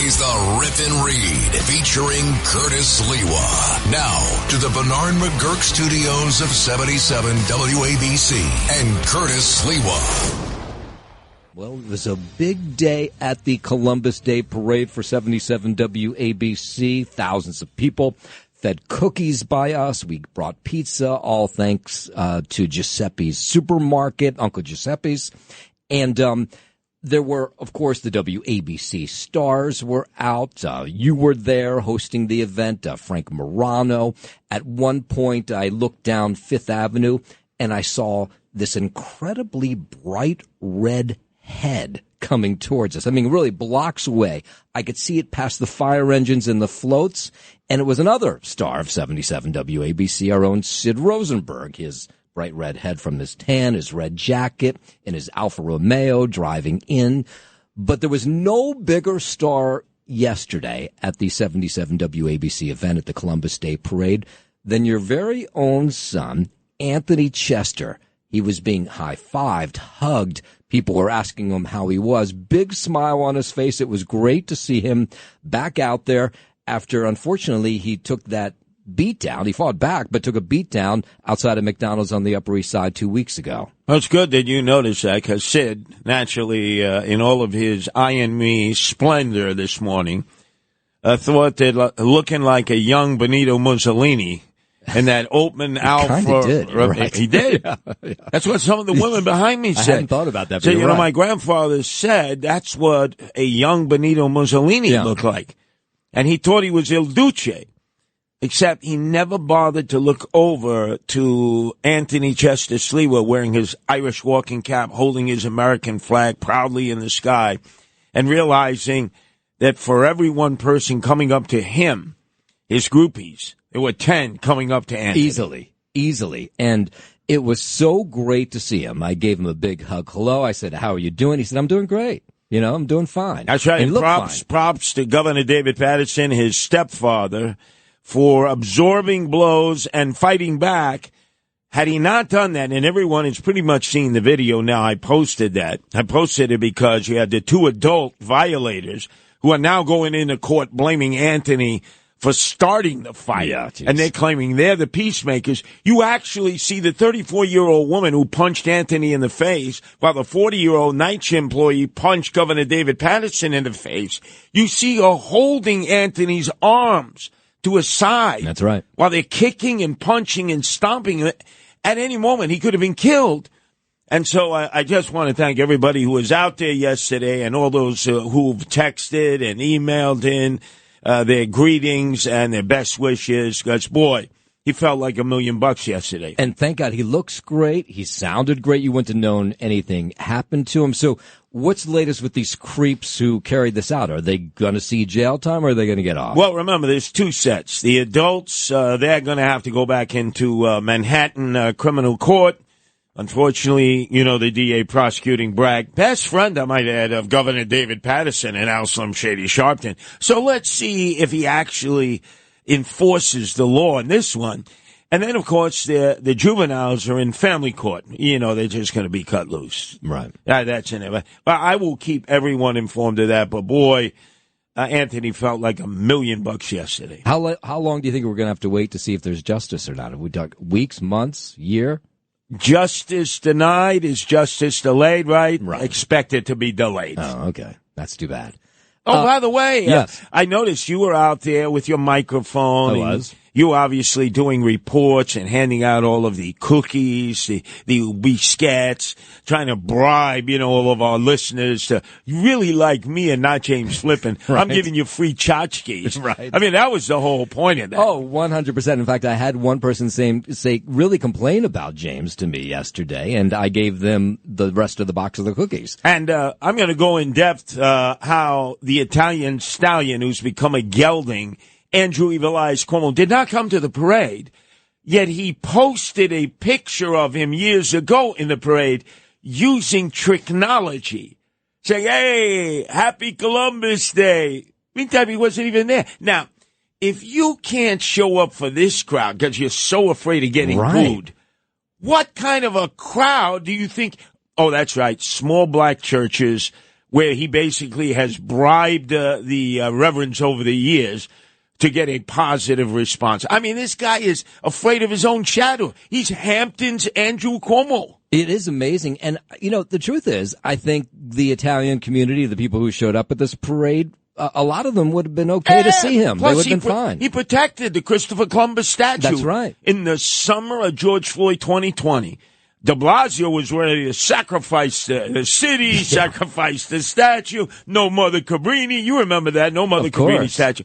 is the Rip and Read featuring Curtis Sliwa. Now to the Bernard McGurk studios of 77 WABC and Curtis Sliwa. Well, it was a big day at the Columbus Day Parade for 77 WABC. Thousands of people fed cookies by us. We brought pizza, all thanks to Giuseppe's Supermarket, Uncle Giuseppe's. And there were, of course, the WABC stars were out. You were there hosting the event, Frank Morano. At one point, I looked down Fifth Avenue, and I saw this incredibly bright red head coming towards us. I mean, really blocks away. I could see it past the fire engines and the floats, and it was another star of 77 WABC, our own Sid Rosenberg, his bright red head from his tan, his red jacket, and his Alfa Romeo driving in. But there was no bigger star yesterday at the 77 WABC event at the Columbus Day Parade than your very own son, Anthony Chester. He was being high-fived, hugged. People were asking him how he was. Big smile on his face. It was great to see him back out there after, unfortunately, he took that beat down. He fought back, but took a beat down outside of McDonald's on the Upper East Side 2 weeks ago. Well, it's good that you noticed that, because Sid, naturally, in all of his I and me splendor this morning, thought that looking like a young Benito Mussolini in that open Alfa. Did. Right. He did. Yeah. That's what some of the women behind me said. I hadn't thought about that. So, right. my grandfather said that's what a young Benito Mussolini looked like. And he thought he was Il Duce. Except he never bothered to look over to Anthony Chester Sliwa wearing his Irish walking cap, holding his American flag proudly in the sky, and realizing that for every one person coming up to him, his groupies, there were 10 coming up to Anthony. Easily. And it was so great to see him. I gave him a big hug. Hello. I said, how are you doing? He said, I'm doing great. I'm doing fine. That's right. And props to Governor David Paterson, his stepfather, for absorbing blows and fighting back. Had he not done that, and everyone has pretty much seen the video now, I posted that. I posted it because you had the two adult violators who are now going into court blaming Anthony for starting the fight. Yeah, and they're claiming they're the peacemakers. You actually see the 34-year-old woman who punched Anthony in the face, while the 40-year-old night employee punched Governor David Paterson in the face. You see her holding Anthony's arms to his side. That's right. While they're kicking and punching and stomping. At any moment, he could have been killed. And so I just want to thank everybody who was out there yesterday and all those who've texted and emailed in their greetings and their best wishes. Because, boy, he felt like $1 million yesterday. And thank God, he looks great. He sounded great. You wouldn't have known anything happened to him. So what's the latest with these creeps who carried this out? Are they going to see jail time, or are they going to get off? Well, remember, there's two sets. The adults, they're going to have to go back into Manhattan criminal court. Unfortunately, the DA prosecuting Bragg, best friend, I might add, of Governor David Paterson and Al Slim Shady Sharpton. So let's see if he actually enforces the law in this one. And then, of course, the juveniles are in family court. They're just going to be cut loose. Right. That's in it. But I will keep everyone informed of that. But, boy, Anthony felt like $1 million yesterday. How long do you think we're going to have to wait to see if there's justice or not? Have we done weeks, months, year? Justice denied is justice delayed, right? Right. Expect it to be delayed. Oh, okay. That's too bad. Oh, by the way, yes. I noticed you were out there with your microphone. I was. You were obviously doing reports and handing out all of the cookies, the biscuits, trying to bribe, all of our listeners to really like me and not James Flippin. Right. I'm giving you free tchotchkes. Right. I mean, that was the whole point of that. Oh, 100%. In fact, I had one person say really complain about James to me yesterday, and I gave them the rest of the box of the cookies. And I'm going to go in depth how the Italian stallion who's become a gelding, Andrew Evil Eyes Cuomo, did not come to the parade, yet he posted a picture of him years ago in the parade using technology, saying, hey, happy Columbus Day. Meantime, he wasn't even there. Now, if you can't show up for this crowd because you're so afraid of getting booed, what kind of a crowd do you think? Oh, that's right, small black churches where he basically has bribed the reverends over the years to get a positive response. I mean, this guy is afraid of his own shadow. He's Hampton's Andrew Cuomo. It is amazing. And, the truth is, I think the Italian community, the people who showed up at this parade, a lot of them would have been okay to see him. They would have been fine. He protected the Christopher Columbus statue. That's right. In the summer of George Floyd 2020. De Blasio was ready to sacrifice the city, sacrifice the statue. No Mother Cabrini. You remember that. No Mother Cabrini statue.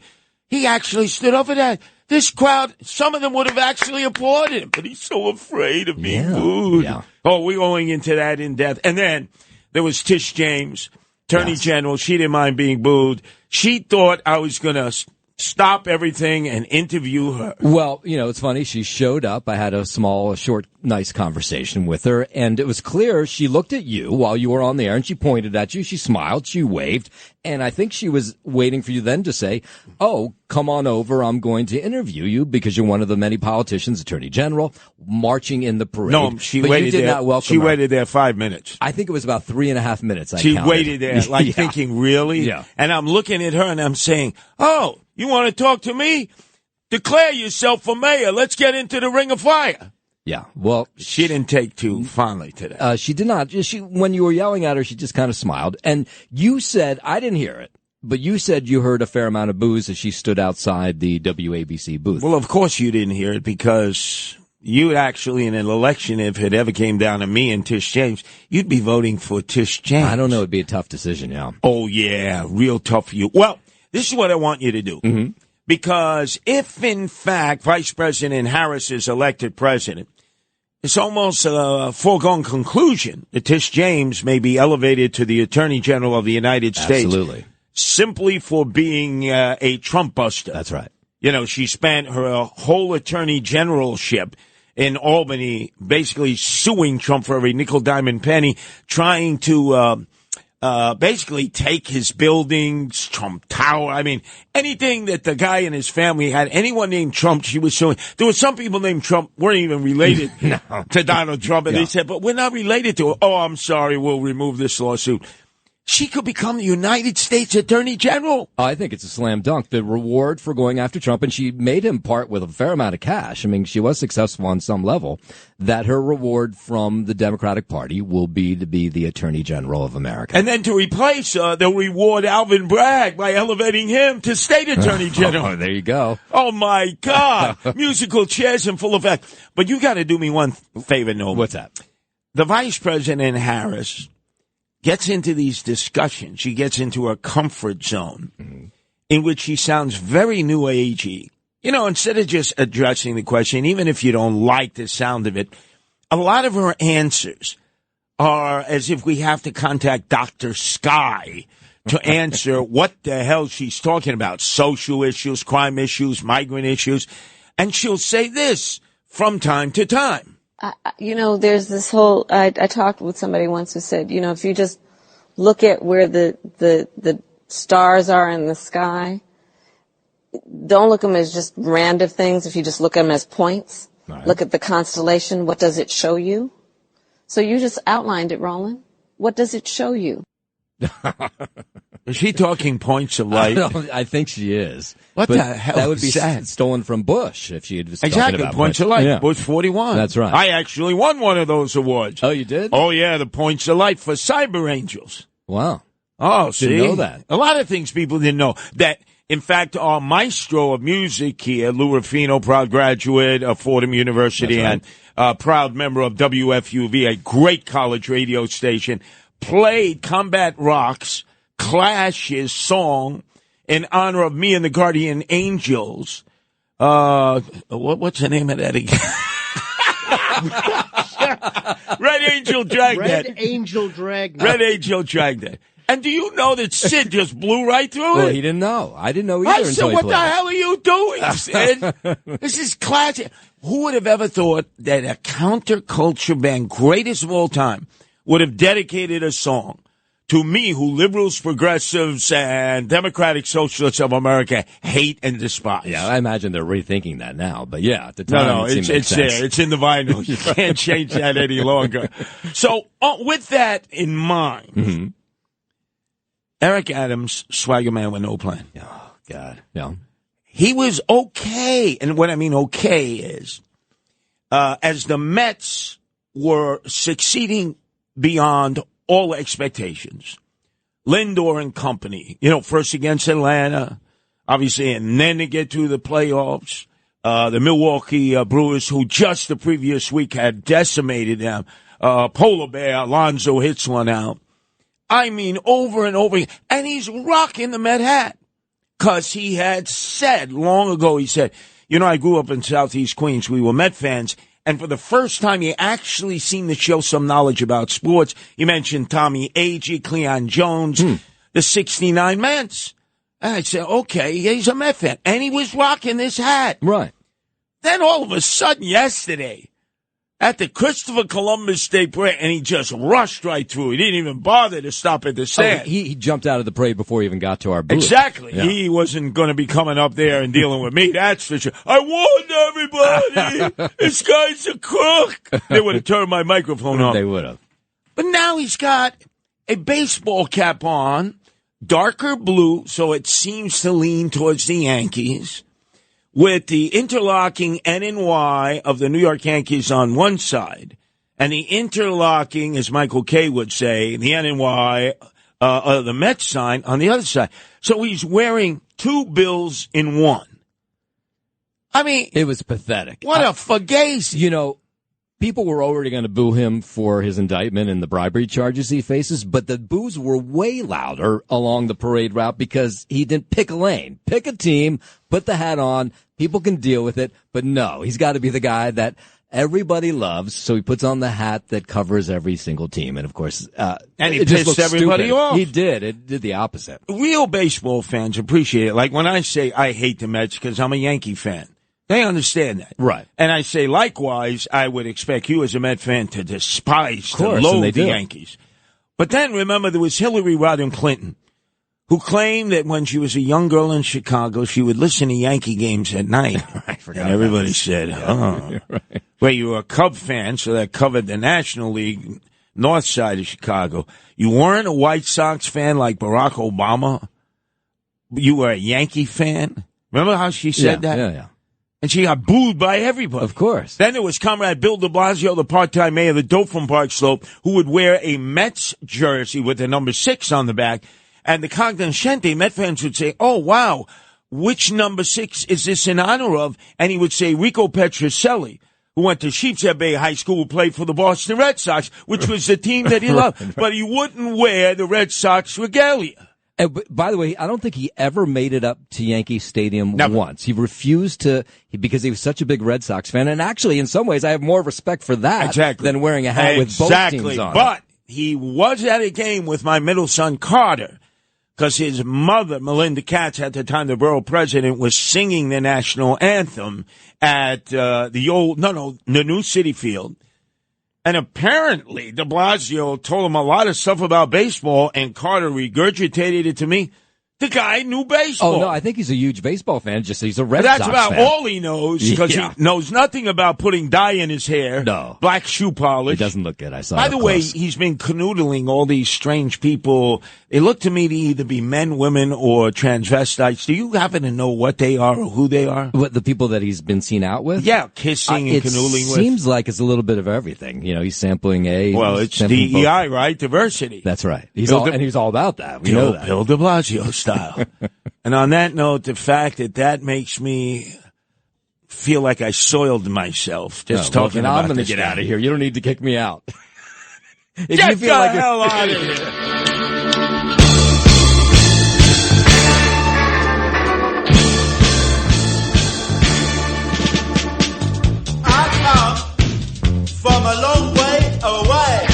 He actually stood up for that. This crowd, some of them would have actually applauded him, but he's so afraid of being booed. Yeah. Oh, we're going into that in depth. And then there was Tish James, Attorney General. She didn't mind being booed. She thought I was going to stop everything and interview her. Well, it's funny. She showed up. I had a short, nice conversation with her, and it was clear she looked at you while you were on the air, and she pointed at you. She smiled. She waved. And I think she was waiting for you then to say, oh, come on over. I'm going to interview you because you're one of the many politicians, Attorney General, marching in the parade. No, she but waited you did there. Not welcome she her. waited there 5 minutes. I think it was about 3.5 minutes. She waited there, thinking, really? Yeah. And I'm looking at her and I'm saying, oh, you want to talk to me? Declare yourself for mayor. Let's get into the ring of fire. Yeah, well, she didn't take too fondly to that. She did not. When you were yelling at her, she just kind of smiled. And you said, I didn't hear it, but you said you heard a fair amount of boos as she stood outside the WABC booth. Well, of course you didn't hear it because you actually, in an election, if it ever came down to me and Tish James, you'd be voting for Tish James. I don't know. It'd be a tough decision, yeah. Oh, yeah, real tough for you. Well, this is what I want you to do. Mm-hmm. Because if, in fact, Vice President Harris is elected president, it's almost a foregone conclusion that Tish James may be elevated to the Attorney General of the United States. Absolutely. Simply for being a Trump buster. That's right. She spent her whole Attorney Generalship in Albany basically suing Trump for every nickel, dime, and penny, trying to basically take his buildings, Trump Tower. I mean, anything that the guy and his family had, anyone named Trump, she was suing. There were some people named Trump weren't even related to Donald Trump, and they said, but we're not related to him. Oh, I'm sorry, we'll remove this lawsuit. She could become the United States Attorney General. I think it's a slam dunk. The reward for going after Trump, and she made him part with a fair amount of cash. I mean, she was successful on some level. That her reward from the Democratic Party will be to be the Attorney General of America. And then to replace her, they'll reward Alvin Bragg by elevating him to State Attorney General. Oh, there you go. Oh, my God. Musical chairs in full effect. But you got to do me one favor, Noel. What's that? The Vice President Harris gets into these discussions. She gets into a comfort zone in which she sounds very new agey. Instead of just addressing the question, even if you don't like the sound of it, a lot of her answers are as if we have to contact Dr. Sky to answer what the hell she's talking about. Social issues, crime issues, migrant issues. And she'll say this from time to time. There's this whole, I talked with somebody once who said, if you just look at where the stars are in the sky, don't look at them as just random things. If you just look at them as points, right. Look at the constellation. What does it show you? So you just outlined it, Roland. What does it show you? Is she talking points of light? I think she is. What the hell? That would be that? Stolen from Bush if she had just exactly about points of light. Yeah. Bush 41. That's right. I actually won one of those awards. Oh, you did? Oh yeah, the points of light for Cyber Angels. Wow. Oh, see, didn't know that. A lot of things people didn't know. That in fact, our maestro of music here, Lou Rufino, proud graduate of Fordham University, right. And proud member of WFUV, a great college radio station, played Combat Rock's Clash's song in honor of me and the Guardian Angels. What's the name of that again? Red Angel Dragnet. Red Angel Dragnet. Red Angel Dragnet. And do you know that Sid just blew right through it? Well, he didn't know. I didn't know either. I said, what the hell are you doing, Sid? This is classic. Who would have ever thought that a counterculture band, greatest of all time, would have dedicated a song to me, who liberals, progressives, and democratic socialists of America hate and despise? Yeah, I imagine they're rethinking that now. But yeah, at the time, no, it's there. It's in the vinyl. You can't change that any longer. So with that in mind, Eric Adams, swagger man with no plan. Oh, God. Yeah. He was okay. And what I mean okay is, as the Mets were succeeding beyond all expectations, Lindor and company, first against Atlanta, obviously, and then to get to the playoffs, the Milwaukee Brewers, who just the previous week had decimated them, Polar Bear, Alonso hits one out. I mean, over and over again. And he's rocking the Met hat. Because he had said long ago, he said, I grew up in Southeast Queens. We were Met fans. And for the first time, he actually seemed to show some knowledge about sports. He mentioned Tommy Agee, Cleon Jones, the 69 Mets. And I said, okay, he's a Met fan. And he was rocking this hat. Right. Then all of a sudden, yesterday, at the Christopher Columbus Day Parade, and he just rushed right through. He didn't even bother to stop at the stand. Oh, he jumped out of the parade before he even got to our booth. Exactly. Yeah. He wasn't going to be coming up there and dealing with me, that's for sure. I warned everybody, this guy's a crook. They would have turned my microphone off. They would have. But now he's got a baseball cap on, darker blue, so it seems to lean towards the Yankees, with the interlocking N and Y of the New York Yankees on one side, and the interlocking, as Michael Kay would say, the N and Y of the Mets sign on the other side. So he's wearing two bills in one. I mean, it was pathetic. What a fugazi. People were already going to boo him for his indictment and the bribery charges he faces, but the boos were way louder along the parade route because he didn't pick a lane, pick a team, put the hat on. People can deal with it, but no, he's got to be the guy that everybody loves. So he puts on the hat that covers every single team. And of course, and he pissed everybody off. He did. It did the opposite. Real baseball fans appreciate it. Like when I say I hate the Mets because I'm a Yankee fan. They understand that. Right. And I say, likewise, I would expect you as a Met fan to despise, to loathe the Yankees. But then, remember, there was Hillary Rodham Clinton, who claimed that when she was a young girl in Chicago, she would listen to Yankee games at night. I forgot. And everybody said, oh. Right. Well, you were a Cub fan, so that covered the National League north side of Chicago. You weren't a White Sox fan like Barack Obama. You were a Yankee fan. Remember how she said that? Yeah. And she got booed by everybody. Of course. Then there was Comrade Bill de Blasio, the part-time mayor of the dope from Park Slope, who would wear a Mets jersey with the number 6 on the back. And the cognoscente Met fans would say, oh, wow, which number 6 is this in honor of? And he would say Rico Petrocelli, who went to Sheepshead Bay High School, who played for the Boston Red Sox, which was the team that he loved. Right. But he wouldn't wear the Red Sox regalia. And by the way, I don't think he ever made it up to Yankee Stadium once. He refused to, because he was such a big Red Sox fan. And actually, in some ways, I have more respect for that than wearing a hat with both teams on. But he was at a game with my middle son, Carter, because his mother, Melinda Katz, at the time the borough president, was singing the national anthem at the new City Field. And apparently, de Blasio told him a lot of stuff about baseball, and Carter regurgitated it to me. The guy knew baseball. Oh, no, I think he's a huge baseball fan, just he's a Red Sox fan. That's about all he knows, because he knows nothing about putting dye in his hair. No. Black shoe polish. It doesn't look good. I saw it. By the way, he's been canoodling all these strange people. They look to me to either be men, women, or transvestites. Do you happen to know what they are or who they are? What, the people that he's been seen out with? Yeah, kissing and canoodling with. It seems like it's a little bit of everything. He's sampling Well, it's DEI, right? Diversity. That's right. He's all about that. We know that. Bill de Blasio style. And on that note, the fact that makes me feel like I soiled myself just talking about I'm going to get out of here. You don't need to kick me out. Get the hell out of here. I come from a long way away,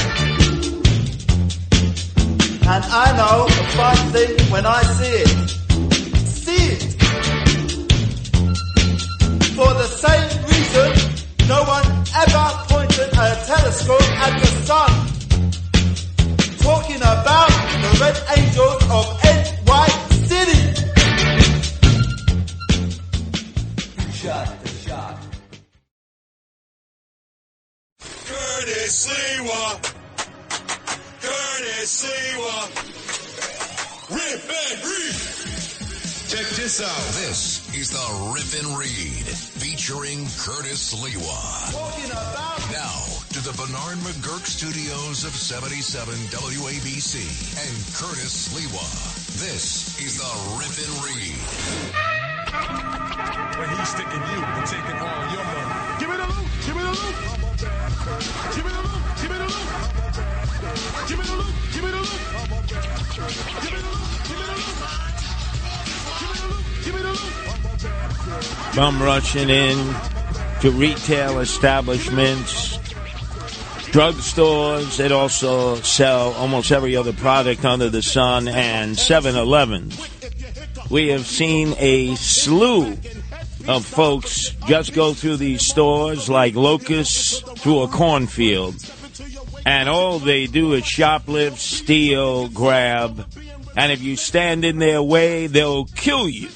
and I know a fine thing when I see it. For the same reason, no one ever pointed a telescope at the sun. Talking about the Red Angels of NY City. Shot the shot. Curtis Sliwa. Check this out. This is the Rip and Read featuring Curtis Sliwa. Now to the Bernard McGurk studios of 77 WABC and Curtis Sliwa. This is the Rip and Read. When he's sticking you and taking all your money. Give me the loot, give me the loot. Give me the loot, give me the loot. Give me the loot, give me the loot. Give me the loot, give me the loot. Bum rushing in to retail establishments, drugstores that also sell almost every other product under the sun, and 7-Elevens. We have seen a slew of folks just go through these stores like locusts through a cornfield, and all they do is shoplift, steal, grab, and if you stand in their way, they'll kill you,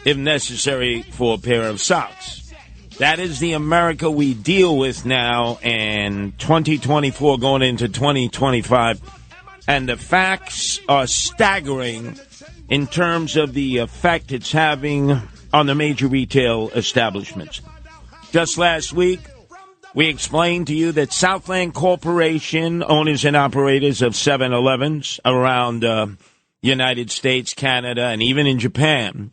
if necessary, for a pair of socks. That is the America we deal with now in 2024 going into 2025. And the facts are staggering in terms of the effect it's having on the major retail establishments. Just last week, we explained to you that Southland Corporation, owners and operators of 7-Elevens around United States, Canada, and even in Japan,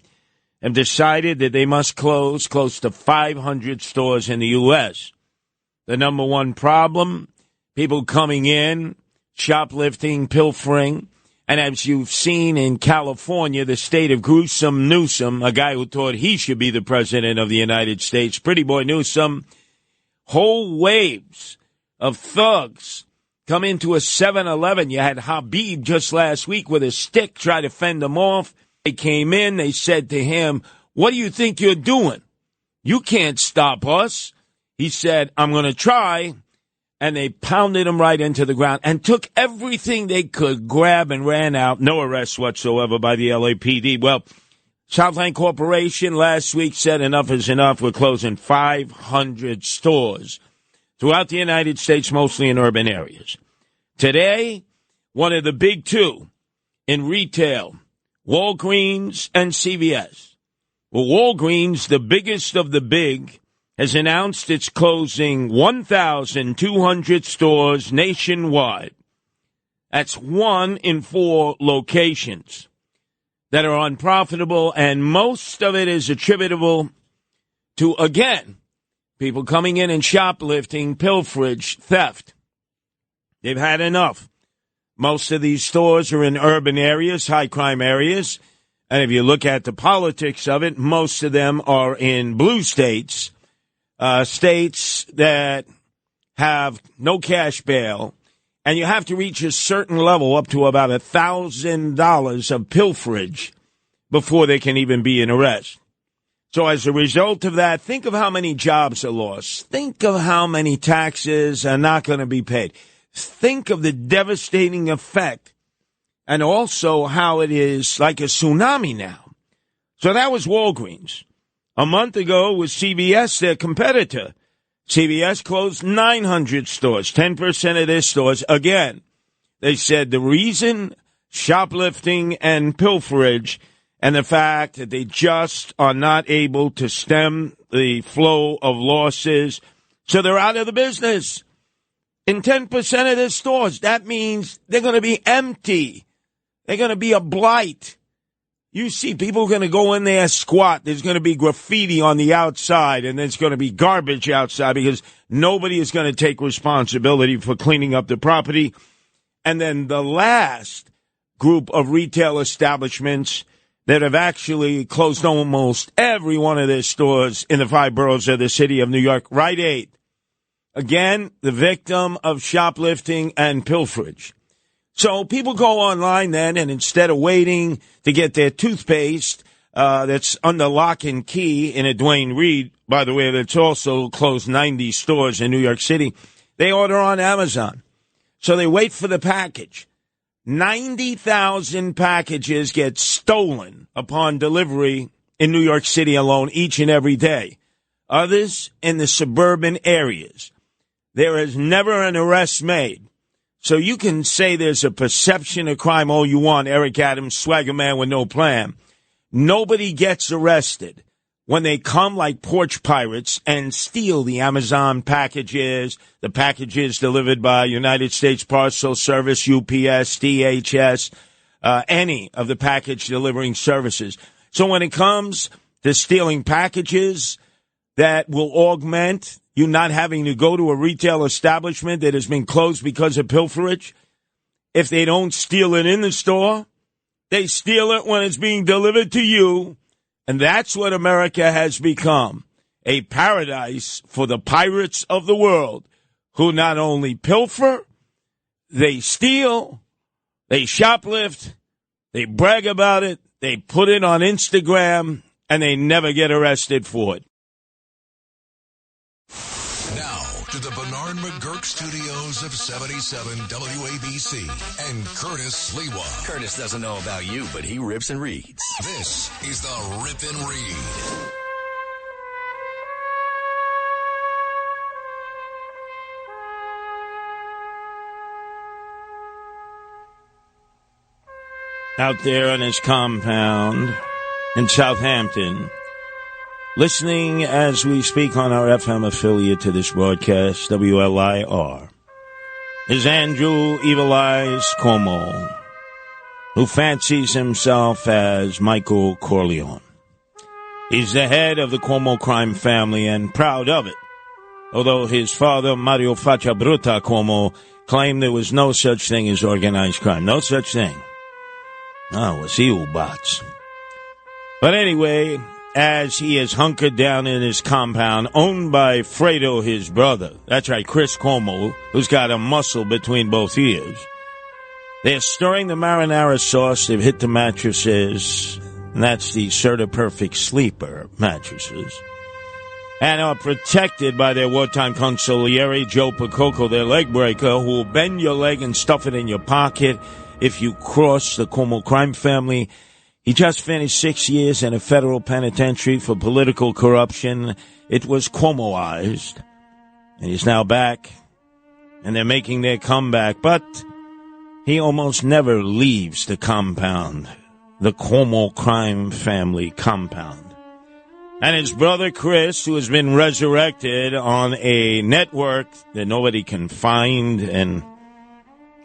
have decided that they must close close to 500 stores in the U.S. The number one problem, people coming in, shoplifting, pilfering, and as you've seen in California, the state of gruesome Newsom, a guy who thought he should be the president of the United States, pretty boy Newsom, whole waves of thugs come into a 7-Eleven. You had Habib just last week with a stick try to fend them off. They came in. They said to him, "What do you think you're doing? You can't stop us." He said, "I'm going to try." And they pounded him right into the ground and took everything they could grab and ran out. No arrests whatsoever by the LAPD. Well, Southland Corporation last week said enough is enough. We're closing 500 stores throughout the United States, mostly in urban areas. Today, one of the big two in retail, Walgreens and CVS. Well, Walgreens, the biggest of the big, has announced it's closing 1,200 stores nationwide. That's 1 in 4 locations that are unprofitable, and most of it is attributable to, again, people coming in and shoplifting, pilferage, theft. They've had enough. Most of these stores are in urban areas, high crime areas, and if you look at the politics of it, most of them are in blue states, states that have no cash bail, and you have to reach a certain level up to about $1,000 of pilferage before there can even be an arrest. So as a result of that, think of how many jobs are lost. Think of how many taxes are not going to be paid. Think of the devastating effect, and also how it is like a tsunami now. So that was Walgreens. A month ago was CVS, their competitor. CVS closed 900 stores, 10% of their stores. Again, they said the reason, shoplifting and pilferage, and the fact that they just are not able to stem the flow of losses, so they're out of the business. In 10% of their stores, that means they're going to be empty. They're going to be a blight. You see people going to go in there, squat. There's going to be graffiti on the outside, and there's going to be garbage outside because nobody is going to take responsibility for cleaning up the property. And then the last group of retail establishments that have actually closed almost every one of their stores in the 5 boroughs of the city of New York, Rite Aid. Again, the victim of shoplifting and pilferage. So people go online then, and instead of waiting to get their toothpaste that's under lock and key in a Dwayne Reed, by the way, that's also closed 90 stores in New York City, they order on Amazon. So they wait for the package. 90,000 packages get stolen upon delivery in New York City alone each and every day. Others in the suburban areas. There is never an arrest made. So you can say there's a perception of crime all you want, Eric Adams, swagger man with no plan. Nobody gets arrested when they come like porch pirates and steal the Amazon packages, the packages delivered by United States Parcel Service, UPS, DHS, any of the package delivering services. So when it comes to stealing packages that will augment you not having to go to a retail establishment that has been closed because of pilferage, if they don't steal it in the store, they steal it when it's being delivered to you. And that's what America has become, a paradise for the pirates of the world who not only pilfer, they steal, they shoplift, they brag about it, they put it on Instagram, and they never get arrested for it. Now to the Bernard McGurk studios of 77 WABC and Curtis Sliwa. Curtis doesn't know about you, but he rips and reads. This is the Rip and Read. Out there on his compound in Southampton, listening as we speak on our FM affiliate to this broadcast, WLIR, is Andrew Evil Eyes Cuomo, who fancies himself as Michael Corleone. He's the head of the Cuomo crime family and proud of it, although his father, Mario Faccia Bruta Cuomo, claimed there was no such thing as organized crime. No such thing. Oh, it was bots. But anyway, as he is hunkered down in his compound, owned by Fredo, his brother. That's right, Chris Cuomo, who's got a muscle between both ears. They're stirring the marinara sauce. They've hit the mattresses, and that's the Serta Perfect Sleeper mattresses, and are protected by their wartime consigliere, Joe Picoco, their leg breaker, who will bend your leg and stuff it in your pocket if you cross the Cuomo crime family. He just finished 6 years in a federal penitentiary for political corruption. It was Cuomoized, and he's now back, and they're making their comeback. But he almost never leaves the compound, the Cuomo crime family compound. And his brother Chris, who has been resurrected on a network that nobody can find, and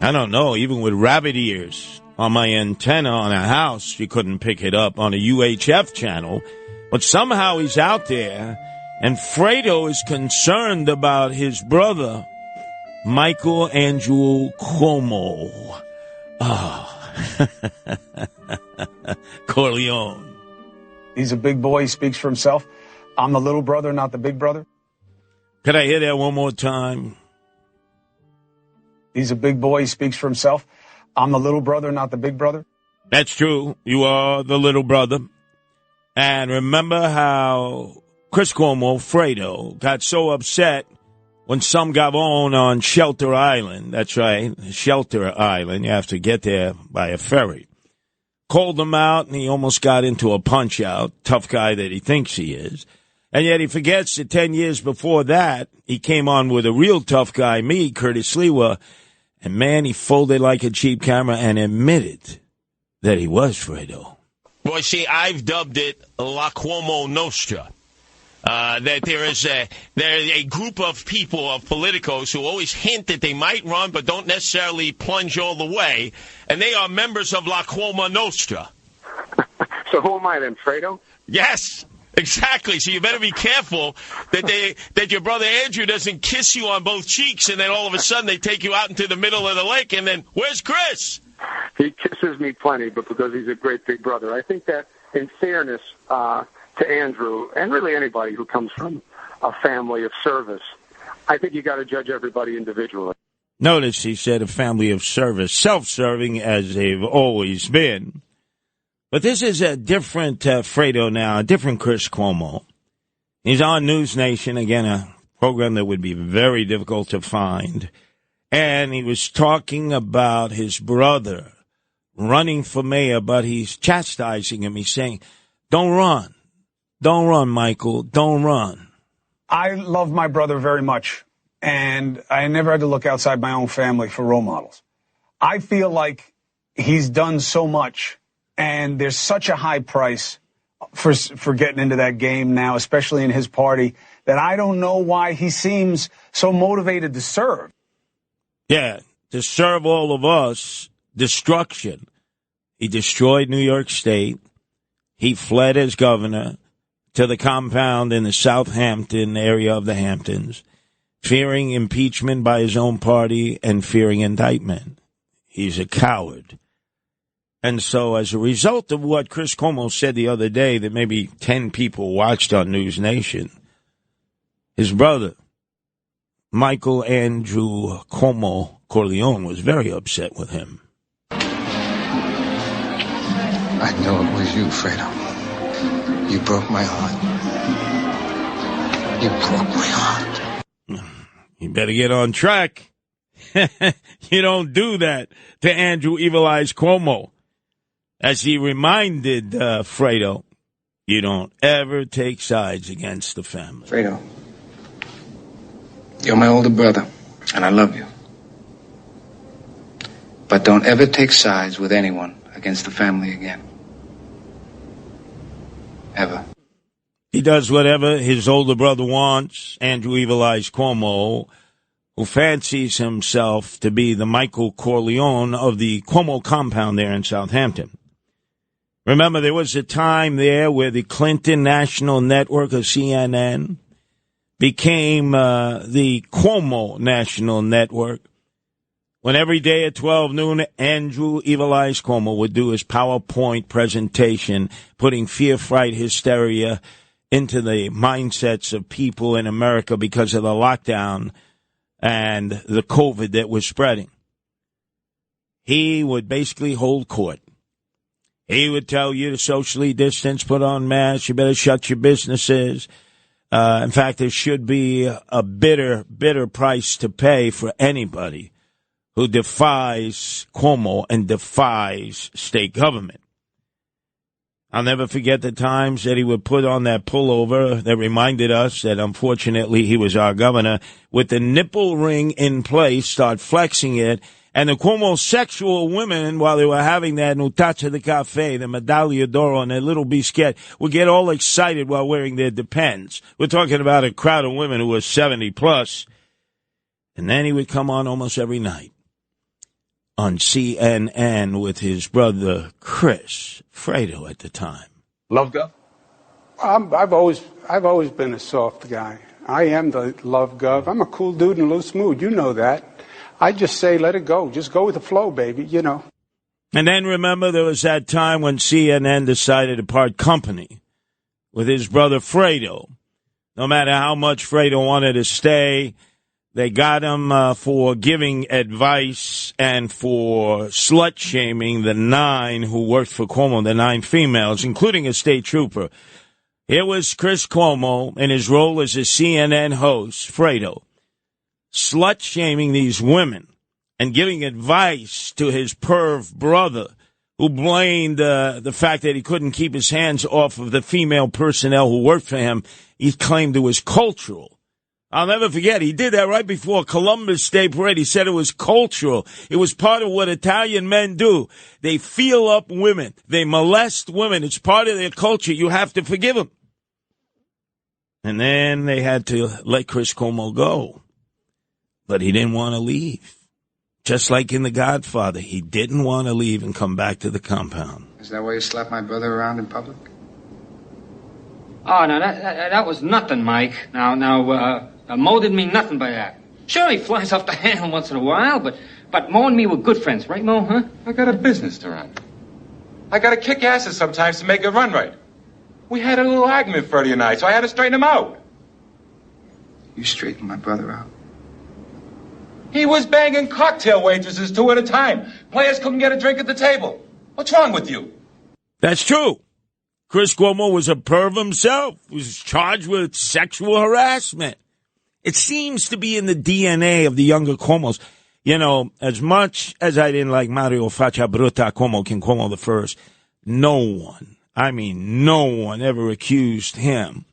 I don't know, even with rabbit ears on my antenna on a house, you couldn't pick it up on a UHF channel. But somehow he's out there, and Fredo is concerned about his brother, Michael Andrew Cuomo. Corleone. He's a big boy. He speaks for himself. I'm the little brother, not the big brother. Could I hear that one more time? He's a big boy. He speaks for himself. I'm the little brother, not the big brother. That's true. You are the little brother. And remember how Chris Cuomo, Fredo, got so upset when some gavone on Shelter Island, that's right, Shelter Island, you have to get there by a ferry, called him out, and he almost got into a punch-out, tough guy that he thinks he is. And yet he forgets that 10 years before that, he came on with a real tough guy, me, Curtis Sliwa, and man, he folded like a cheap camera and admitted that he was Fredo. Well, see, I've dubbed it La Cuomo Nostra. That there is a group of people, of politicos, who always hint that they might run but don't necessarily plunge all the way, and they are members of La Cuomo Nostra. So who am I then, Fredo? Yes, exactly. So you better be careful that your brother Andrew doesn't kiss you on both cheeks, and then all of a sudden they take you out into the middle of the lake, and then, where's Chris? He kisses me plenty, but because he's a great big brother. I think that, in fairness to Andrew, and really anybody who comes from a family of service, I think you got to judge everybody individually. Notice he said a family of service, self-serving as they've always been. But this is a different Fredo now, a different Chris Cuomo. He's on News Nation, again, a program that would be very difficult to find. And he was talking about his brother running for mayor, but he's chastising him. He's saying, don't run. Don't run, Michael. Don't run. I love my brother very much. and I never had to look outside my own family for role models. I feel like he's done so much, and there's such a high price for getting into that game now, especially in his party, that I don't know why he seems so motivated to serve. Yeah, to serve all of us destruction. He destroyed New York State. He fled as governor to the compound in the Southampton area of the Hamptons, fearing impeachment by his own party and fearing indictment. He's a coward. And so as a result of what Chris Cuomo said the other day that maybe 10 people watched on News Nation, his brother, Michael Andrew Cuomo Corleone, was very upset with him. I know it was you, Fredo. You broke my heart. You broke my heart. You better get on track. You don't do that to Andrew Evil Eyes Cuomo. As he reminded Fredo, you don't ever take sides against the family. Fredo, you're my older brother, and I love you. But don't ever take sides with anyone against the family again. Ever. He does whatever his older brother wants, Andrew Evil Eyes Cuomo, who fancies himself to be the Michael Corleone of the Cuomo compound there in Southampton. Remember, there was a time there where the Clinton National Network of CNN became the Cuomo National Network, when every day at 12 noon, Andrew Evil Eyes Cuomo would do his PowerPoint presentation, putting fear, fright, hysteria into the mindsets of people in America because of the lockdown and the COVID that was spreading. He would basically hold court. He would tell you to socially distance, put on masks, you better shut your businesses. In fact, there should be a bitter price to pay for anybody who defies Cuomo and defies state government. I'll never forget the times that he would put on that pullover that reminded us that unfortunately he was our governor, with the nipple ring in place, start flexing it. And the Cuomo sexual women, while they were having that Nutacha de Cafe, the Medaglia d'Oro, and their little biscuit, would get all excited while wearing their Depends. We're talking about a crowd of women who were 70 plus. And then he would come on almost every night on CNN with his brother Chris Fredo at the time. Love Gov? I've always been a soft guy. I am the love Gov. I'm a cool dude in a loose mood. You know that. I just say, let it go. Just go with the flow, baby, you know. And then remember there was that time when CNN decided to part company with his brother Fredo. No matter how much Fredo wanted to stay, they got him for giving advice and for slut-shaming the 9 who worked for Cuomo, the 9 females, including a state trooper. Here was Chris Cuomo in his role as a CNN host, Fredo, slut-shaming these women and giving advice to his perv brother, who blamed the fact that he couldn't keep his hands off of the female personnel who worked for him. He claimed it was cultural. I'll never forget, he did that right before Columbus Day Parade. He said it was cultural. It was part of what Italian men do. They feel up women. They molest women. It's part of their culture. You have to forgive them. And then they had to let Chris Cuomo go. But he didn't want to leave. Just like in The Godfather, he didn't want to leave and come back to the compound. Is that why you slapped my brother around in public? Oh, no, that was nothing, Mike. Now, Mo didn't mean nothing by that. Sure, he flies off the handle once in a while, but Mo and me were good friends, right, Mo, huh? I got a business to run. I got to kick asses sometimes to make it run right. We had a little argument Friday night, so I had to straighten him out. You straightened my brother out? He was banging cocktail waitresses 2 at a time. Players couldn't get a drink at the table. What's wrong with you? That's true. Chris Cuomo was a perv himself. He was charged with sexual harassment. It seems to be in the DNA of the younger Cuomos. You know, as much as I didn't like Mario Faccia Brutta Cuomo, King Cuomo the First, no one ever accused him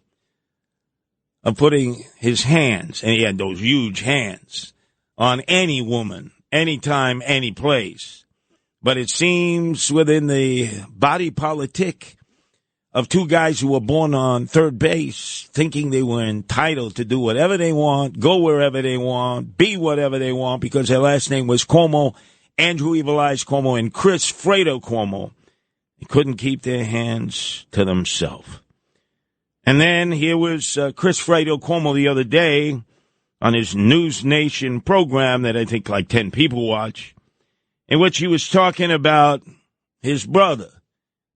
of putting his hands, and he had those huge hands, on any woman, anytime, any place. But it seems within the body politic of two guys who were born on third base, thinking they were entitled to do whatever they want, go wherever they want, be whatever they want, because their last name was Cuomo, Andrew Evil Eyes Cuomo, and Chris Fredo Cuomo. They couldn't keep their hands to themselves. And then here was Chris Fredo Cuomo the other day on his News Nation program that I think like 10 people watch, in which he was talking about his brother,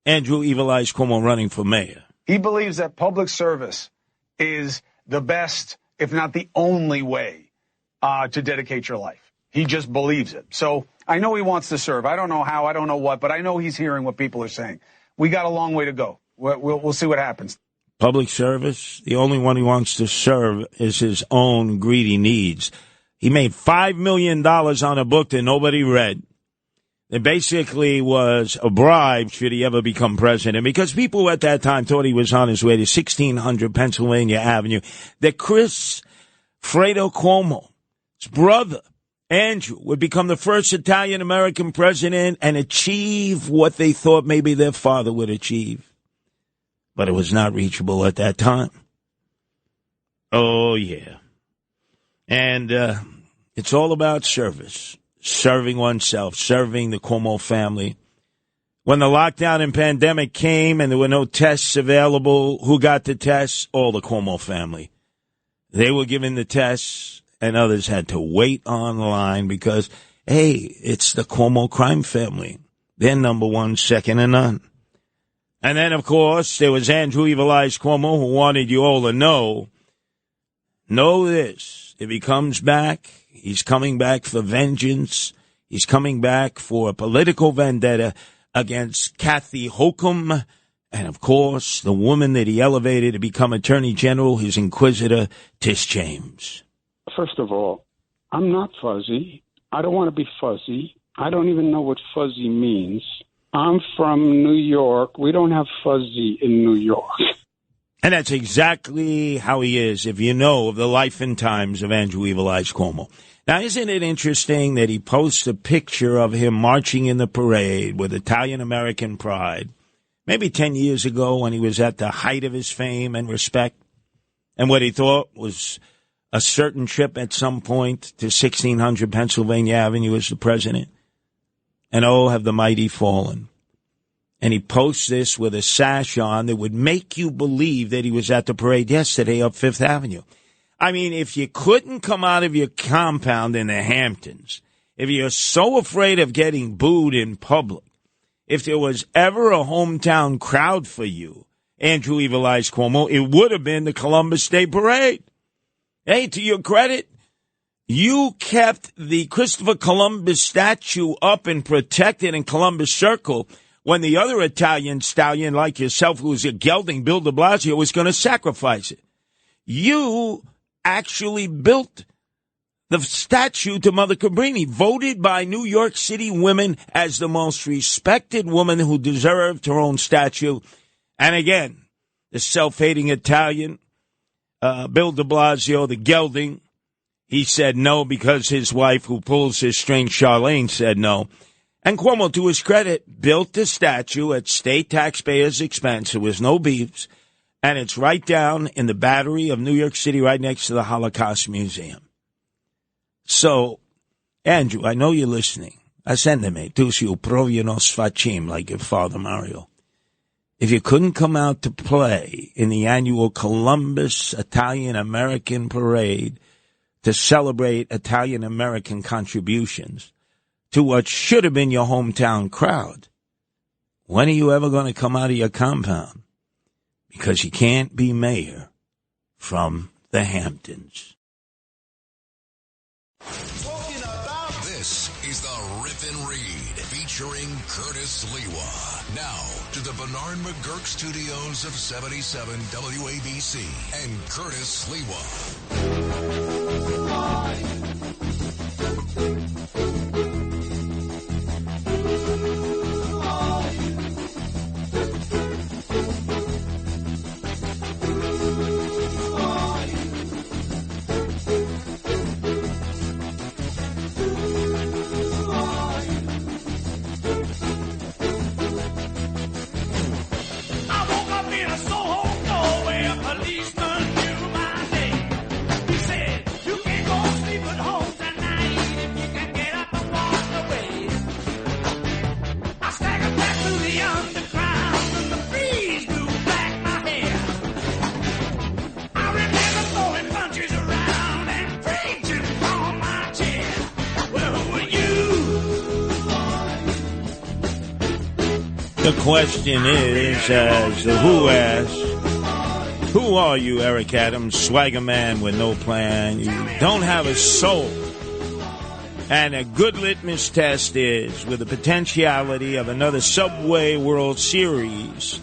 Andrew Evil Eyes Cuomo, running for mayor. He believes that public service is the best, if not the only way to dedicate your life. He just believes it. So I know he wants to serve. I don't know how, I don't know what, but I know he's hearing what people are saying. We got a long way to go. We'll see what happens. Public service, the only one he wants to serve is his own greedy needs. He made $5 million on a book that nobody read. It basically was a bribe should he ever become president, because people at that time thought he was on his way to 1600 Pennsylvania Avenue, that Chris Fredo Cuomo's brother, Andrew, would become the first Italian-American president and achieve what they thought maybe their father would achieve. But it was not reachable at that time. Oh, yeah. And it's all about service. Serving oneself, serving the Cuomo family. When the lockdown and pandemic came and there were no tests available, who got the tests? All the Cuomo family. They were given the tests, and others had to wait online because, hey, it's the Cuomo crime family. They're number one, second to none. And then, of course, there was Andrew Evil Eyes Cuomo, who wanted you all to know this. If he comes back, he's coming back for vengeance. He's coming back for a political vendetta against Kathy Hochul, and, of course, the woman that he elevated to become Attorney General, his inquisitor, Tish James. First of all, I'm not fuzzy. I don't want to be fuzzy. I don't even know what fuzzy means. I'm from New York. We don't have fuzzy in New York. And that's exactly how he is, if you know of the life and times of Andrew Evil Eyes Cuomo. Now, isn't it interesting that he posts a picture of him marching in the parade with Italian-American pride, maybe 10 years ago when he was at the height of his fame and respect, and what he thought was a certain trip at some point to 1600 Pennsylvania Avenue as the president. And oh, have the mighty fallen. And he posts this with a sash on that would make you believe that he was at the parade yesterday up Fifth Avenue. I mean, if you couldn't come out of your compound in the Hamptons, if you're so afraid of getting booed in public, if there was ever a hometown crowd for you, Andrew Evil Eyes Cuomo, it would have been the Columbus Day Parade. Hey, to your credit, you kept the Christopher Columbus statue up and protected in Columbus Circle when the other Italian stallion like yourself, who was a gelding, Bill de Blasio, was going to sacrifice it. You actually built the statue to Mother Cabrini, voted by New York City women as the most respected woman who deserved her own statue. And again, the self-hating Italian, Bill de Blasio, the gelding, he said no because his wife, who pulls his string, Charlene, said no. And Cuomo, to his credit, built the statue at state taxpayers' expense. There was no beefs. And it's right down in the Battery of New York City, right next to the Holocaust Museum. So, Andrew, I know you're listening. Ascendeme, tu si proviano sfacim, like your father Mario. If you couldn't come out to play in the annual Columbus Italian-American Parade to celebrate Italian-American contributions to what should have been your hometown crowd, when are you ever going to come out of your compound? Because you can't be mayor from the Hamptons. This is the Rip and Read, featuring Curtis Sliwa. Now to the Bernard McGurk studios of 77 WABC and Curtis Sliwa. The question is, as the Who asks, who are you, Eric Adams, swagger man with no plan? You don't have a soul. And a good litmus test is, with the potentiality of another Subway World Series,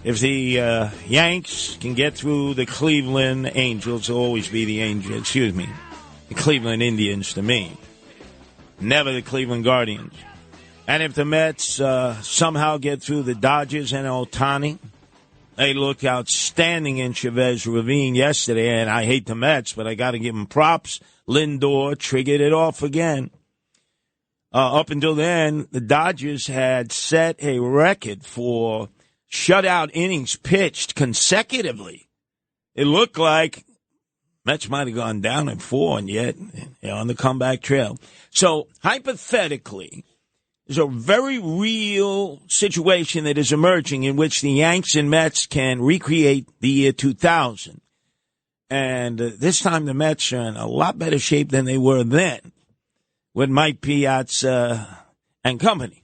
if the Yanks can get through the Cleveland Angels, it'll always be the Cleveland Indians to me. Never the Cleveland Guardians. And if the Mets somehow get through the Dodgers and Ohtani, they looked outstanding in Chavez Ravine yesterday, and I hate the Mets, but I got to give them props. Lindor triggered it off again. Up until then, the Dodgers had set a record for shutout innings pitched consecutively. It looked like Mets might have gone down at 4, and yet they're on the comeback trail. So, hypothetically, there's a very real situation that is emerging in which the Yanks and Mets can recreate the year 2000. And this time the Mets are in a lot better shape than they were then with Mike Piazza and company.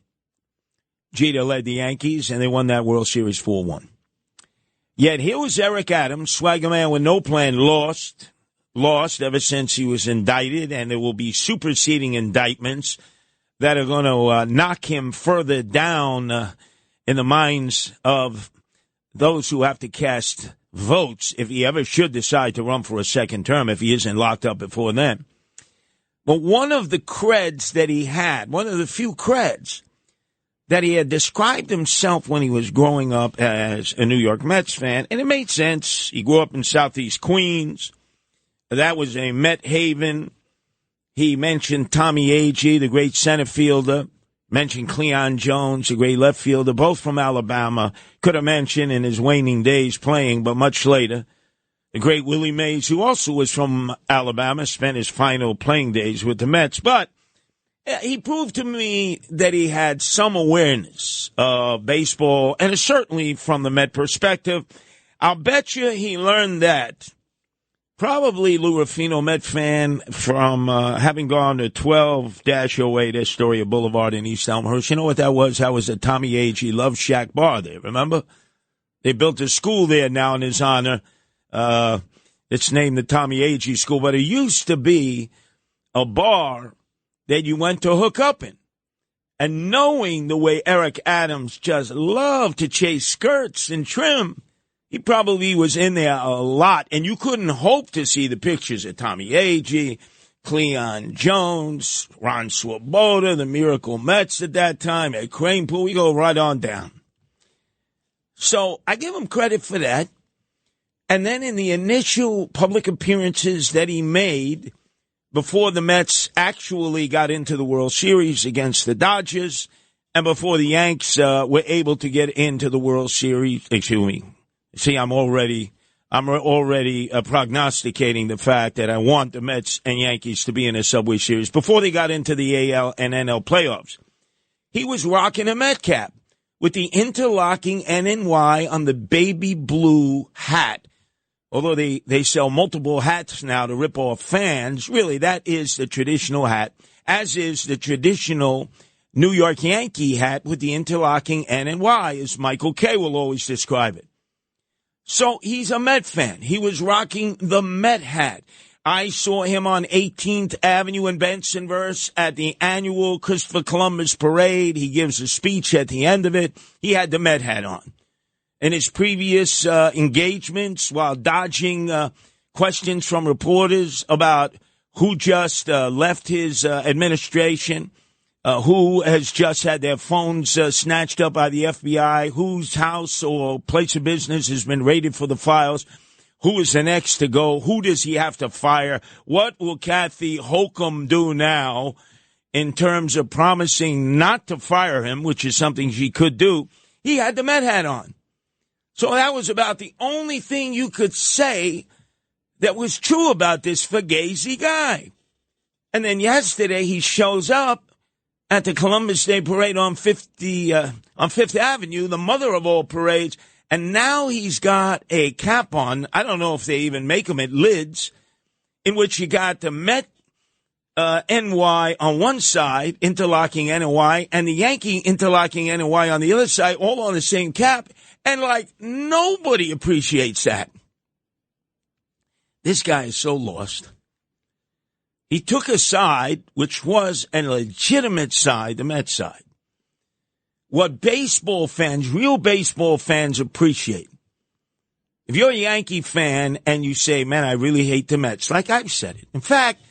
Jeter led the Yankees, and they won that World Series 4-1. Yet here was Eric Adams, swagger man with no plan, lost ever since he was indicted, and there will be superseding indictments that are going to knock him further down in the minds of those who have to cast votes if he ever should decide to run for a second term, if he isn't locked up before then. But one of the creds that he had, one of the few creds that he had described himself when he was growing up as a New York Mets fan, and it made sense. He grew up in Southeast Queens. That was a Met haven. He mentioned Tommy Agee, the great center fielder, mentioned Cleon Jones, the great left fielder, both from Alabama. Could have mentioned in his waning days playing, but much later, the great Willie Mays, who also was from Alabama, spent his final playing days with the Mets. But he proved to me that he had some awareness of baseball, and certainly from the Met perspective. I'll bet you he learned that. Probably Lou Ruffino, Met fan, from having gone to 12-08 Astoria Boulevard in East Elmhurst. You know what that was? That was the Tommy Agee Love Shack bar there, remember? They built a school there now in his honor. It's named the Tommy Agee School, but it used to be a bar that you went to hook up in. And knowing the way Eric Adams just loved to chase skirts and trim, he probably was in there a lot, and you couldn't hope to see the pictures of Tommy Agee, Cleon Jones, Ron Swoboda, the Miracle Mets at that time, at Crane Pool. We go right on down. So I give him credit for that. And then in the initial public appearances that he made before the Mets actually got into the World Series against the Dodgers, and before the Yanks were able to get into the World Series, See, I'm already prognosticating the fact that I want the Mets and Yankees to be in a Subway Series before they got into the AL and NL playoffs. He was rocking a Met cap with the interlocking NNY on the baby blue hat. Although they sell multiple hats now to rip off fans, really that is the traditional hat, as is the traditional New York Yankee hat with the interlocking NNY, as Michael Kay will always describe it. So he's a Met fan. He was rocking the Met hat. I saw him on 18th Avenue in Bensonverse at the annual Christopher Columbus Parade. He gives a speech at the end of it. He had the Met hat on. In his previous engagements, while dodging questions from reporters about who just left his administration, who has just had their phones snatched up by the FBI, whose house or place of business has been raided for the files, who is the next to go, who does he have to fire, what will Kathy Hochul do now in terms of promising not to fire him, which is something she could do. He had the Met hat on. So that was about the only thing you could say that was true about this Fugazi guy. And then yesterday he shows up at the Columbus Day Parade on Fifth Avenue, the mother of all parades, and now he's got a cap on. I don't know if they even make them at lids, in which you got the Met NY on one side, interlocking NY, and the Yankee interlocking NY on the other side, all on the same cap. And, like, nobody appreciates that. This guy is so lost. He took a side, which was a legitimate side, the Mets side. What baseball fans, real baseball fans appreciate. If you're a Yankee fan and you say, man, I really hate the Mets, like I've said it. In fact,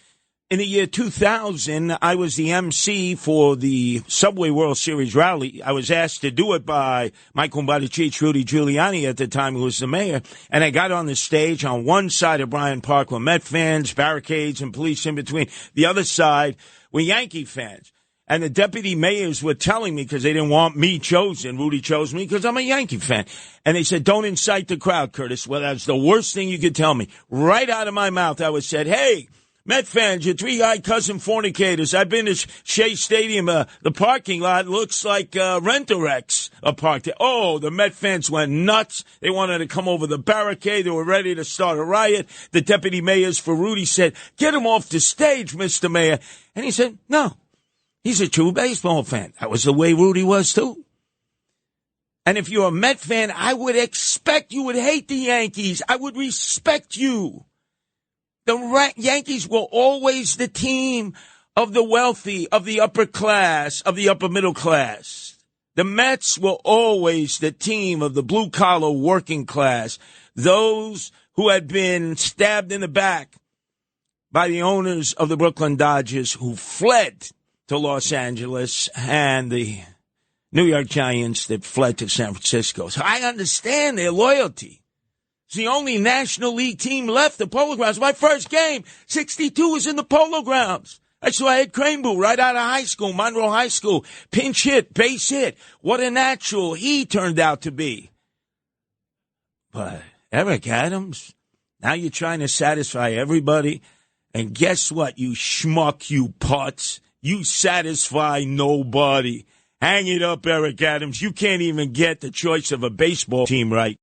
in the year 2000, I was the MC for the Subway World Series rally. I was asked to do it by Michael Buttigieg, Rudy Giuliani at the time, who was the mayor. And I got on the stage. On one side of Bryant Park were Met fans, barricades, and police in between. The other side were Yankee fans. And the deputy mayors were telling me, because they didn't want me chosen, Rudy chose me because I'm a Yankee fan. And they said, don't incite the crowd, Curtis. Well, that's the worst thing you could tell me. Right out of my mouth, I was said, hey, Met fans, you three-eyed cousin fornicators. I've been to Shea Stadium. The parking lot looks like Rent-A-Wreck's parked there. Oh, the Met fans went nuts. They wanted to come over the barricade. They were ready to start a riot. The deputy mayors for Rudy said, get him off the stage, Mr. Mayor. And he said, no. He's a true baseball fan. That was the way Rudy was, too. And if you're a Met fan, I would expect you would hate the Yankees. I would respect you. The Yankees were always the team of the wealthy, of the upper class, of the upper middle class. The Mets were always the team of the blue-collar working class, those who had been stabbed in the back by the owners of the Brooklyn Dodgers who fled to Los Angeles, and the New York Giants that fled to San Francisco. So I understand their loyalty. It's the only National League team left, the Polo Grounds. My first game, 62, was in the Polo Grounds. That's why I had Cranebrew right out of high school, Monroe High School. Pinch hit, base hit. What a natural he turned out to be. But Eric Adams, now you're trying to satisfy everybody. And guess what, you schmuck, you putz. You satisfy nobody. Hang it up, Eric Adams. You can't even get the choice of a baseball team right.